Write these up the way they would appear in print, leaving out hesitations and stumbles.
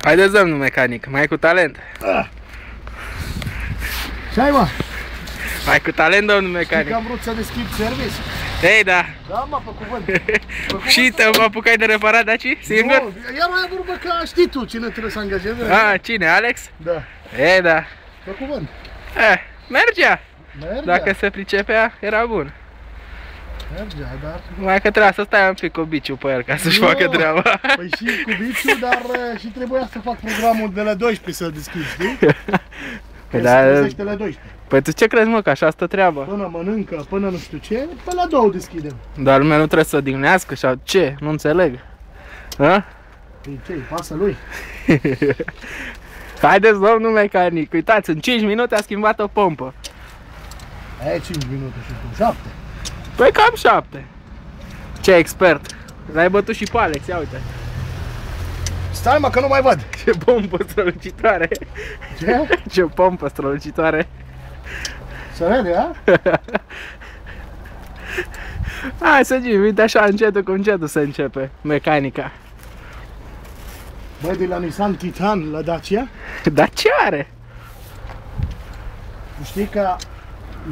Haideți, domnul mecanic, mai cu talent. Ce-ai, mă? Mai cu talent, domnul mecanic. Știi că am vrut să deschid service? Ei, da. Da, mă, pe cuvânt. Și te mă apucai de reparat Daci? Singur? Nu, iar mai vorbă că știi tu cine trebuie să angajezi. Cine? Alex? Da. Ei, da. Pe cuvânt. Mergea. Mergea. Dacă se pricepea, era bun. Mergea, dar... Mai că trebuia să stai un pic cu biciu pe el ca să-și facă treaba. Păi și cu biciu, dar și trebuia să fac programul de la 12 să deschid, știi? Păi, da, la 12. Păi tu ce crezi, mă, că așa stă treaba? Până mănâncă, până nu știu ce, pe la 2 deschidem. Dar lumea nu trebuie să odihnească sau ce? Nu înțeleg. Ha? Păi ce-i, pasă lui? Haideți, domnul mecanic, uitați, în 5 minute a schimbat o pompă. Aia 5 minute și tu, 7. Păi cam 7. Ce expert. L-ai bătut și pe Alex, ia uite. Stai, mă, că nu mai văd. Ce pompă strălucitoare. Ce? Ce pompă strălucitoare. Se vede, a? Hai să zic, uite așa încetul cu încetul se începe mecanica. Băi, de la Nissan Titan la Dacia? Dar ce are? Tu știi că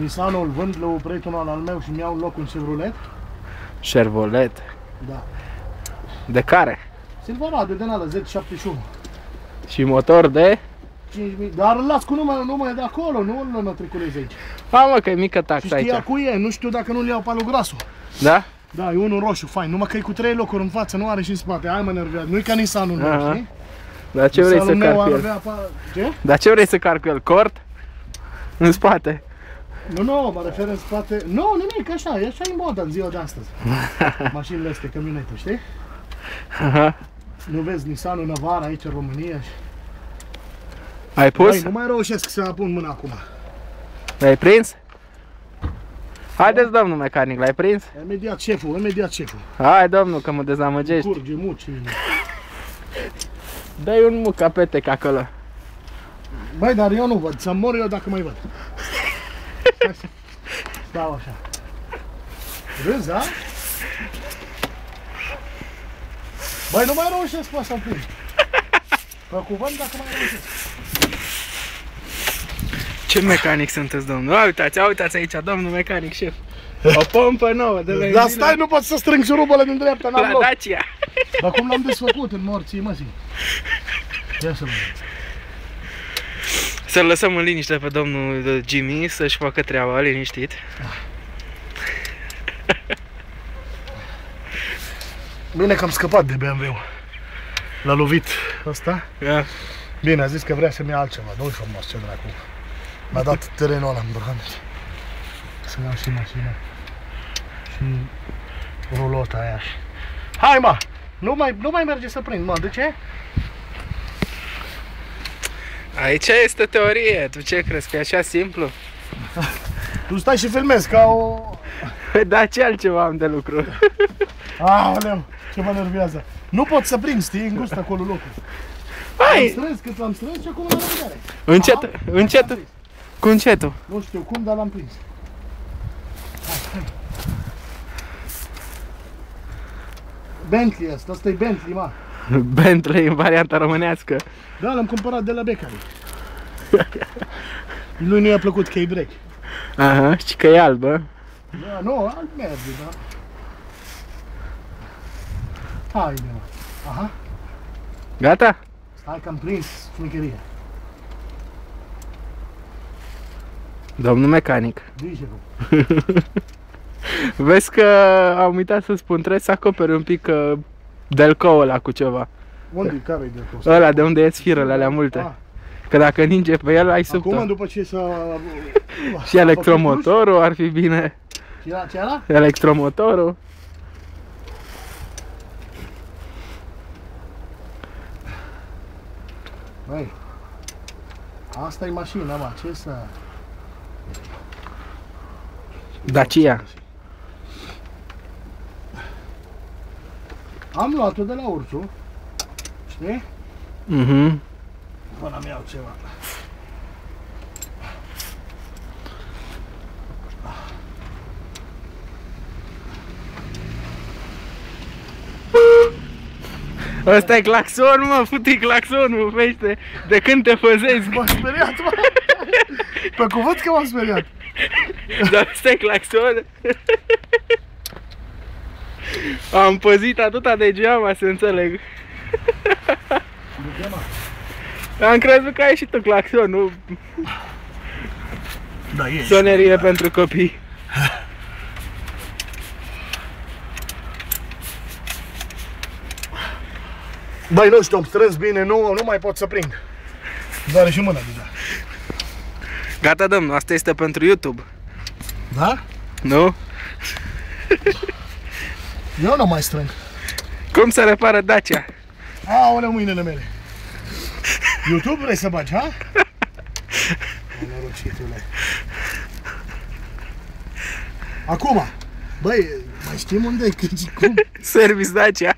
Nissanul îl vând la un prieten al meu și mi-au loc un Chevrolet? Chevrolet. Da. De care? Silverado din ala, Z71. Și motor de? 5.000, dar îl las cu numai de acolo, nu îl matriculez aici. Mă, că e mică Și taxa știi aici. cu e, nu știu dacă nu-l iau pe alu grasul. Da? Da, e unul roșu, fain, numai că e cu 3 locuri în față, nu are și în spate, hai mă nervează, nu e ca Nissanul meu, știi? Dar ce vrei să Nissanul meu car cu ar el? avea ce? Dar ce vrei să car cu el? Cort? În spate? Nu, mă refer în spate, nu, nimic, așa, e așa în moda în ziua de astăzi. Mașinile astea, camionete, știi? Aha. Nu vezi Nissanul Navara aici în România și... Ai pus? Băi, nu mai reușesc să pun mâna acum. L-ai prins? Haideți, domnul mecanic, l-ai prins? Imediat șeful. Hai, domnul, că mă dezamăgești. Curge muci. Dă-i un muc petec acolo. Băi, dar eu nu văd, să mor eu dacă mai văd. Stau așa. Râzi, da? Băi, nu mai reușesc, mă, să-l prind. Pe cuvânt dacă mai reușesc. Ce mecanic sunteți, domnul? Uitați aici, domnul mecanic, șef. O pompă nouă de benzină. Dar stai, nu pot să strâng șurubele din dreapta, n-am la loc. Dacia. Dar cum l-am desfăcut în morții măsii? Ia să vedem. Să-l lăsăm în liniște pe domnul Jimmy să-și facă treaba, liniștit. Bine că am scăpat de BMW-ul. L-a lovit ăsta. Ia. Bine, a zis că vrea să-mi ia altceva, nu-i frumos, ce dracu. Mi-a dat terenul ăla în Brăhanț. Să iau și mașina. Și rulota aia. Hai, mă! Nu mai merge să prind, mă, de ce? Aici este teorie, tu ce crezi, că e așa simplu? Tu stai și filmezi ca o... Păi da, ce altceva am de lucru? Aoleu, ce mă nervează. Nu pot să prind, știi, îngust acolo locul. L-am strâns cât l-am strâns și acum la răbdare. Încet, cu încetul. Nu știu cum, dar l-am prins. Hai. Bentley asta e Bentley, mă. Bentley în varianta românească. Da, l-am cumpărat de la Becari. Lui nu i-a plăcut că e break. Aha, și că e albă. Da, nu, alt merge, da. Hai, mă. Aha. Gata? Stai că am prins funicheria. Domnul mecanic. Dice-vă. Vezi că am uitat să spun, trebuie să acoperi un pic delcoul ăla cu ceva. Unde? Care-i de acolo? Ăla de unde ies firele alea multe. Ah. Că dacă ninge pe el, ai Acum, subtă. după ce s-a... Și electromotorul ar fi bine. Ce era? Electromotorul. Băi, asta e mașina, mă, ce să... Dacia. Am luat-o de la Ursu, știi? Mhm. Până-mi iau ceva. Ăsta e claxon, mă, fute-i claxonul, pește. De când te făzezi? M-am speriat, mă. Pe cuvânt că m-am speriat. Dar ăsta e claxon? Am păzit atâta degeaba să înțeleg. Am crezut că ai și tu claxon, nu Da, e. sonerie pentru copii. Băi, nu știu, am strâns bine, nu mai pot să prind. Doare și mâna deja. Gata, domnul, asta este pentru YouTube. Da? Nu? Eu nu mai strâng. Cum se repară Dacia? Aoleu, mâinile mele. YouTube vrei să bagi, ha? Nenorocitule. Acum, băi, mai știm unde e, cum? Service Dacia.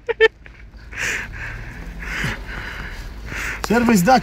Service Dacia.